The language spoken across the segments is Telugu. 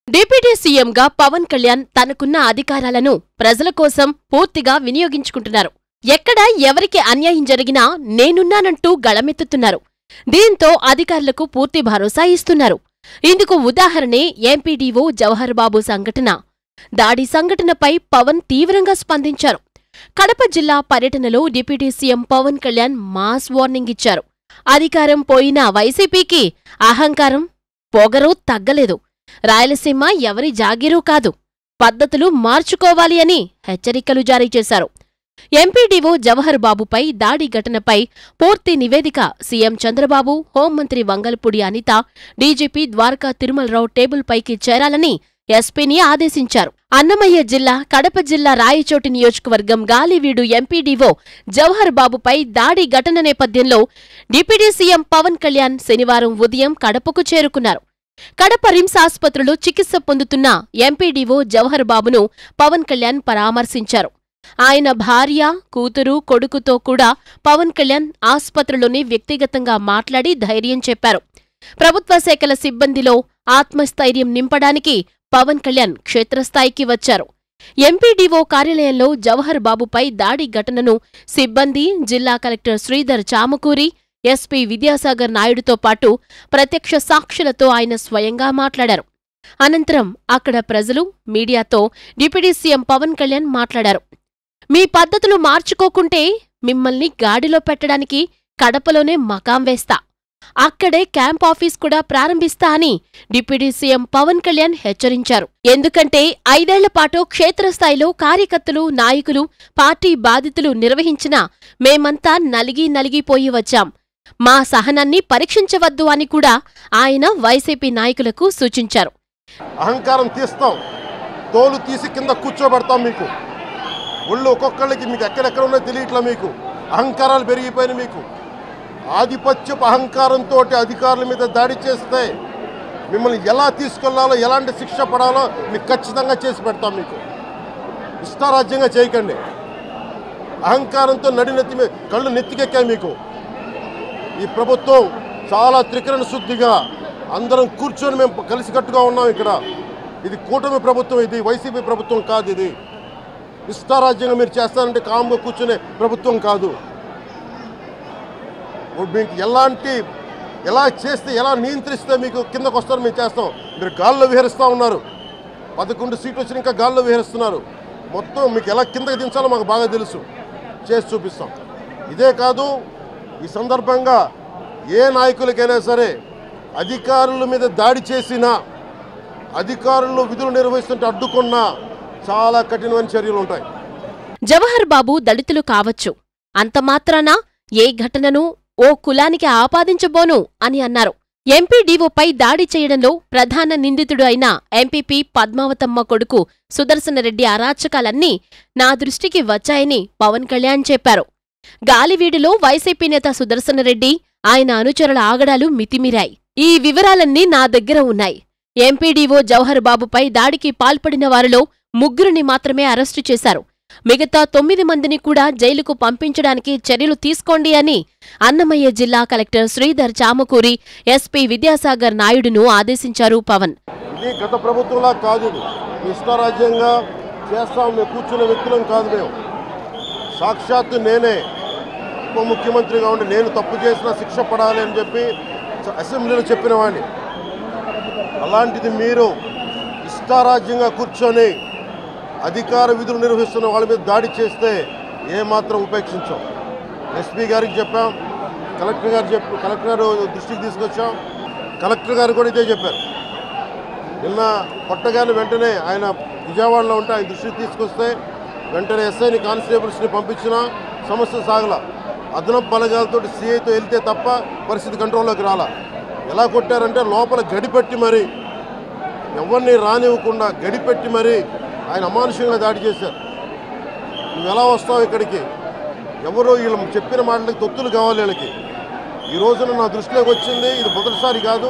డిప్యూటీ సీఎంగా పవన్ కళ్యాణ్ తనకున్న అధికారాలను ప్రజల కోసం పూర్తిగా వినియోగించుకుంటున్నారు. ఎక్కడ ఎవరికి అన్యాయం జరిగినా నేనున్నానంటూ గళమెత్తుతున్నారు. దీంతో అధికారులకు పూర్తి భరోసా ఇస్తున్నారు. ఇందుకు ఉదాహరణే ఎంపీడీఓ జవహర్ బాబు సంఘటన. దాడి సంఘటనపై పవన్ తీవ్రంగా స్పందించారు. కడప జిల్లా పర్యటనలో deputy CM Pawan Kalyan mass warning ఇచ్చారు. అధికారం పోయిన వైసీపీకి అహంకారం, పొగరు తగ్గలేదు. రాయలసీమ ఎవరి జాగీరు కాదు, పద్ధతులు మార్చుకోవాలి అని హెచ్చరికలు జారీ చేశారు. ఎంపీడీఓ జవహర్ బాబుపై దాడి ఘటనపై పూర్తి నివేదిక సీఎం చంద్రబాబు, హోంమంత్రి వంగల్పూడి అనిత, డీజీపీ ద్వారకా తిరుమలరావు టేబుల్పైకి చేరాలని ఎస్పీని ఆదేశించారు. అన్నమయ్య జిల్లా, కడప జిల్లా రాయచోటి నియోజకవర్గం గాలివీడు ఎంపీడీఓ జవహర్ బాబుపై దాడి ఘటన నేపథ్యంలో డిప్యూటీ సీఎం పవన్ కళ్యాణ్ శనివారం ఉదయం కడపకు చేరుకున్నారు. కడప రిమ్స్ ఆస్పత్రిలో చికిత్స పొందుతున్న ఎంపీడీఓ జవహర్ బాబును పవన్ కళ్యాణ్ పరామర్శించారు. ఆయన భార్య, కూతురు, కొడుకుతో కూడా పవన్ కళ్యాణ్ ఆస్పత్రిలోనే వ్యక్తిగతంగా మాట్లాడి ధైర్యం చెప్పారు. ప్రభుత్వ శాఖల సిబ్బందిలో ఆత్మస్థైర్యం నింపడానికి పవన్ కళ్యాణ్ క్షేత్రస్థాయికి వచ్చారు. ఎంపీడీఓ కార్యాలయంలో జవహర్ బాబుపై దాడి ఘటనను సిబ్బంది, జిల్లా కలెక్టర్ శ్రీధర్ చామకూరి, ఎస్పీ విద్యాసాగర్ నాయుడుతో పాటు ప్రత్యక్ష సాక్షులతో ఆయన స్వయంగా మాట్లాడారు. అనంతరం అక్కడ ప్రజలు, మీడియాతో డిప్యూటీ సీఎం పవన్ కళ్యాణ్ మాట్లాడారు. మీ పద్ధతులు మార్చుకోకుంటే మిమ్మల్ని గాడిలో పెట్టడానికి కడపలోనే మకాం వేస్తా, అక్కడే క్యాంప్ ఆఫీస్ కూడా ప్రారంభిస్తా అని డిప్యూటీ సీఎం పవన్ కళ్యాణ్ హెచ్చరించారు. ఎందుకంటే 5 ఏళ్లపాటు క్షేత్రస్థాయిలో కార్యకర్తలు, నాయకులు, పార్టీ బాధితులు నిర్వహించినా మేమంతా నలిగిపోయి వచ్చాం. మా సహనాన్ని పరీక్షించవద్దు అని కూడా ఆయన వైసీపీ నాయకులకు సూచించారు. అహంకారం తీస్తాం, తోలు తీసి కింద కూర్చోబెడతాం. మీకు ఒళ్ళు ఒక్కొక్కళ్ళకి మీకు ఎక్కడెక్కడ ఉన్నో తెలియట్లా. మీకు అహంకారాలు పెరిగిపోయినాయి. మీకు ఆధిపత్యపు అహంకారంతో అధికారుల మీద దాడి చేస్తే మిమ్మల్ని ఎలా తీసుకెళ్లాలో, ఎలాంటి శిక్ష పడాలో మీకు ఖచ్చితంగా చేసి పెడతాం. మీకు ఇష్టారాజ్యంగా చేయకండి. అహంకారంతో నడినెత్తి మీద కళ్ళు నెత్తికెక్కాయి. మీకు ఈ ప్రభుత్వం చాలా త్రికరణ శుద్ధిగా అందరం కూర్చొని మేము కలిసికట్టుగా ఉన్నాం. ఇక్కడ ఇది కూటమి ప్రభుత్వం, ఇది వైసీపీ ప్రభుత్వం కాదు. ఇది ఇష్టారాజ్యంగా మీరు చేస్తారంటే కామ్గా కూర్చునే ప్రభుత్వం కాదు. మీకు ఎలా చేస్తే, ఎలా నియంత్రిస్తే మీకు కిందకు వస్తారో మేము చేస్తాం. మీరు గాల్లో విహరిస్తూ ఉన్నారు. 11 సీట్లు వచ్చిన ఇంకా గాల్లో విహరిస్తున్నారు. మొత్తం మీకు ఎలా కిందకి దించాలో మాకు బాగా తెలుసు, చేసి చూపిస్తాం. ఇదే కాదు, ఈ సందర్భంగా ఏ నాయకులకైనా సరే అధికారుల మీద దాడి చేసినా, అధికారులు విధులు నిర్వహిస్తుంటే అడ్డుకున్నా చాలా కఠినమైన చర్యలు ఉంటాయి. జవహర్ బాబు దళితులు కావచ్చు, అంతమాత్రాన ఏ ఘటనను ఓ కులానికి ఆపాదించబోను అని అన్నారు. ఎంపీడీఓపై దాడి చేయడంలో ప్రధాన నిందితుడు అయిన ఎంపీపీ పద్మావతమ్మ కొడుకు సుదర్శనరెడ్డి అరాచకాలన్నీ నా దృష్టికి వచ్చాయని పవన్ కళ్యాణ్ చెప్పారు. గాలివీడులో వైసీపీ నేత సుదర్శనరెడ్డి, ఆయన అనుచరుల ఆగడాలు మితిమీరాయి. ఈ వివరాలన్నీ నా దగ్గర ఉన్నాయి. ఎంపీడీఓ జవహర్ బాబుపై దాడికి పాల్పడిన వారిలో 3 మాత్రమే అరెస్టు చేశారు. మిగతా 9 మందిని కూడా జైలుకు పంపించడానికి చర్యలు తీసుకోండి అని అన్నమయ్య జిల్లా కలెక్టర్ శ్రీధర్ చామకూరి, ఎస్పీ విద్యాసాగర్ నాయుడును ఆదేశించారు పవన్. ఇది గత ప్రభుత్వంలా కాదు. ఇష్టారాజ్యంగా చేస్తాం, మేము కూర్చున్న వ్యక్తులం కాదు. మేము సాక్షాత్తు నేనే ఉప ముఖ్యమంత్రిగా ఉండి నేను తప్పు చేసినా శిక్ష పడాలి అని చెప్పి అసెంబ్లీలో చెప్పిన వాడిని. అలాంటిది మీరు ఇష్టారాజ్యంగా కూర్చొని అధికార విధులు నిర్వహిస్తున్న వాళ్ళ మీద దాడి చేస్తే ఏమాత్రం ఉపేక్షించాం. ఎస్పీ గారికి చెప్పాం, కలెక్టర్ గారు దృష్టికి తీసుకొచ్చాం. కలెక్టర్ గారు కూడా ఇదే చెప్పారు. నిన్న కొట్టగానే వెంటనే ఆయన విజయవాడలో ఉంటే ఆయన దృష్టికి తీసుకొస్తే వెంటనే ఎస్ఐని, కానిస్టేబుల్స్ని పంపించిన సమస్య సాగల. అదనపు బలగాలతో సిఐతో వెళ్తే తప్ప పరిస్థితి కంట్రోల్లోకి రాలా. ఎలా కొట్టారంటే లోపల గడిపెట్టి మరి, ఎవరిని రానివ్వకుండా గడిపెట్టి మరి ఆయన అమానుషంగా దాడి చేశారు. నువ్వు ఎలా వస్తావు ఇక్కడికి? ఎవరో వీళ్ళు చెప్పిన మాటలకి తొత్తులు కావాలి వీళ్ళకి. ఈ రోజున నా దృష్టిలోకి వచ్చింది, ఇది మొదటిసారి కాదు.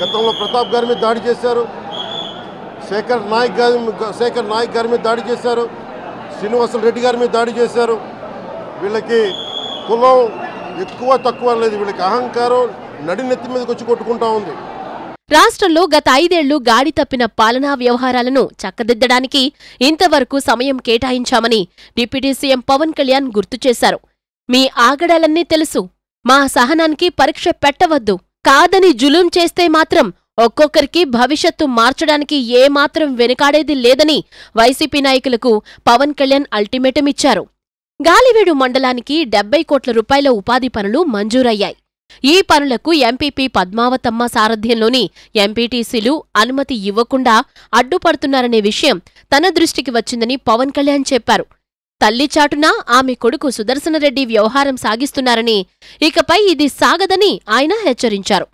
గతంలో ప్రతాప్ గారి మీద దాడి చేశారు, శేఖర్ నాయక్ గారి మీద దాడి చేశారు, శ్రీనివాసులు రెడ్డి గారి మీద దాడి చేశారు. వీళ్ళకి కులం ఎక్కువ తక్కువ లేదు. వీళ్ళకి అహంకారం నడినెత్తి మీదకి వచ్చి కొట్టుకుంటా ఉంది. రాష్ట్రంలో గత 5 ఏళ్లు గాడి తప్పిన పాలనా వ్యవహారాలను చక్కదిద్దడానికి ఇంతవరకు సమయం కేటాయించామని డిప్యూటీ సీఎం పవన్ కళ్యాణ్ గుర్తు చేశారు. మీ ఆగడాలన్నీ తెలుసు. మా సహనానికి పరీక్ష పెట్టవద్దు. కాదని జులుం చేస్తే మాత్రం ఒక్కొక్కరికి భవిష్యత్తు మార్చడానికి ఏమాత్రం వెనుకాడేది లేదని వైసీపీ నాయకులకు పవన్ కళ్యాణ్ అల్టిమేటం ఇచ్చారు. గాలివీడు మండలానికి 70 కోట్ల రూపాయల ఉపాధి పనులు మంజూరయ్యాయి. ఈ పనులకు ఎంపీపీ పద్మావతమ్మ సారథ్యంలోని ఎంపీటీసీలు అనుమతి ఇవ్వకుండా అడ్డుపడుతున్నారనే విషయం తన దృష్టికి వచ్చిందని పవన్ కళ్యాణ్ చెప్పారు. తల్లిచాటున ఆమె కొడుకు సుదర్శనరెడ్డి వ్యవహారం సాగిస్తున్నారని, ఇకపై ఇది సాగదని ఆయన హెచ్చరించారు.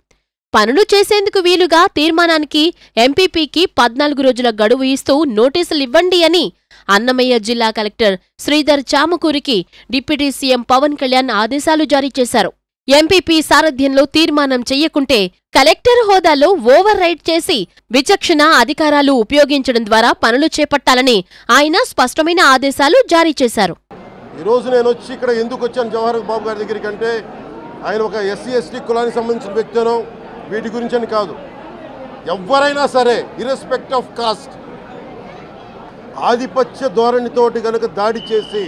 పనులు చేసేందుకు వీలుగా తీర్మానానికి ఎంపీపీకి 14 రోజుల గడువు ఇస్తూ నోటీసులివ్వండి అని అన్నమయ్య జిల్లా కలెక్టర్ శ్రీధర్ చామకూరికి డిప్యూటీ సీఎం పవన్ కళ్యాణ్ ఆదేశాలు జారీ చేశారు. ఎంపీపీ సారథ్యంలో తీర్మానం చెయ్యకుంటే కలెక్టర్ హోదాలో ఓవర్ రైడ్ చేసి విచక్షణ అధికారాలు ఉపయోగించడం ద్వారా పనులు చేపట్టాలని ఆయన స్పష్టమైన ఆదేశాలు జారీ చేశారు. ఈరోజు నేను వచ్చి ఇక్కడ ఎందుకు వచ్చాను జవహర్ బాబు గారి దగ్గరికి అంటే, ఆయన ఒక ఎస్సీ ఎస్టీ కులానికి సంబంధించిన వ్యక్తినో వీటి గురించి అని కాదు. ఎవరైనా సరే ఇర్రెస్పెక్ట్ ఆఫ్ కాస్ట్ ఆధిపత్య ధోరణితోటి కనుక దాడి చేసి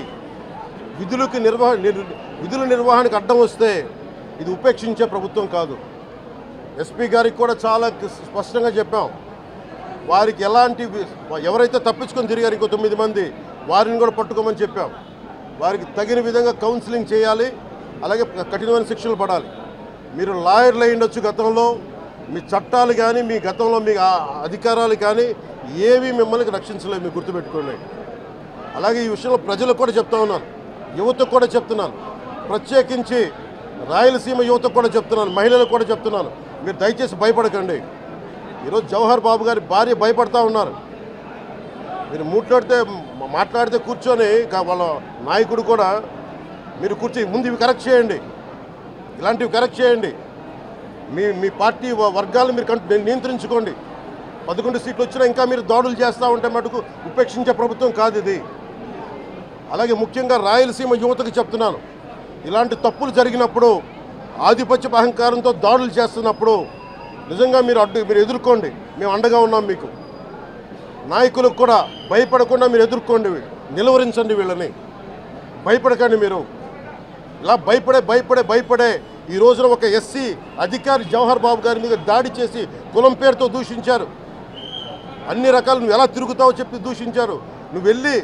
విధుల నిర్వహణకు అడ్డం వస్తే ఇది ఉపేక్షించే ప్రభుత్వం కాదు. ఎస్పీ గారికి కూడా చాలా స్పష్టంగా చెప్పాం. వారికి ఎలాంటి ఎవరైతే తప్పించుకొని తిరిగారు ఇంకో 9 మంది వారిని కూడా పట్టుకోమని చెప్పాం. వారికి తగిన విధంగా కౌన్సిలింగ్ చేయాలి, అలాగే కఠినమైన శిక్షలు పడాలి. మీరు లాయర్లు అయ్యుండొచ్చు గతంలో, మీ చట్టాలు కానీ మీ గతంలో మీ అధికారాలు కానీ ఏవి మిమ్మల్ని రక్షించలేదు, మీరు గుర్తుపెట్టుకోండి. అలాగే ఈ విషయంలో ప్రజలకు కూడా చెప్తా ఉన్నాను, యువతకు కూడా చెప్తున్నాను, ప్రత్యేకించి రాయలసీమ యువతకు కూడా చెప్తున్నాను, మహిళలకు కూడా చెప్తున్నాను, మీరు దయచేసి భయపడకండి. ఈరోజు జవహర్ బాబు గారి భార్య భయపడతా ఉన్నారు. మీరు మాట్లాడితే కూర్చొని వాళ్ళ నాయకుడు కూడా మీరు కూర్చొని ముందు ఇవి కరెక్ట్ చేయండి, ఇలాంటివి కరెక్ట్ చేయండి, మీ పార్టీ వర్గాలను మీరు నియంత్రించుకోండి. 11 సీట్లు వచ్చినా ఇంకా మీరు దాడులు చేస్తూ ఉంటే మటుకు ఉపేక్షించే ప్రభుత్వం కాదు ఇది. అలాగే ముఖ్యంగా రాయలసీమ యువతకు చెప్తున్నాను, ఇలాంటి తప్పులు జరిగినప్పుడు ఆధిపత్య అహంకారంతో దాడులు చేస్తున్నప్పుడు నిజంగా మీరు ఎదుర్కోండి, మేము అండగా ఉన్నాం మీకు. నాయకులకు కూడా భయపడకుండా మీరు ఎదుర్కోండి, నిలువరించండి, వీళ్ళని భయపడకండి. మీరు ఇలా భయపడే ఈ రోజున ఒక ఎస్సీ అధికారి జవహర్ బాబు గారి మీద దాడి చేసి కులం పేరుతో దూషించారు. అన్ని రకాలు నువ్వు ఎలా తిరుగుతావో చెప్పి దూషించారు. నువ్వు వెళ్ళి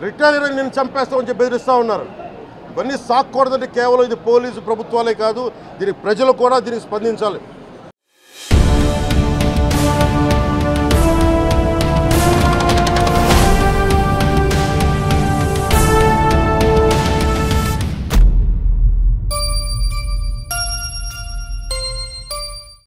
రిటైర్ అని నేను చంపేస్తావని చెప్పి బెదిరిస్తూ ఉన్నారు. ఇవన్నీ సాక్కూడదంటే కేవలం ఇది పోలీసు ప్రభుత్వాలే కాదు, దీనికి ప్రజలు కూడా దీనికి స్పందించాలి.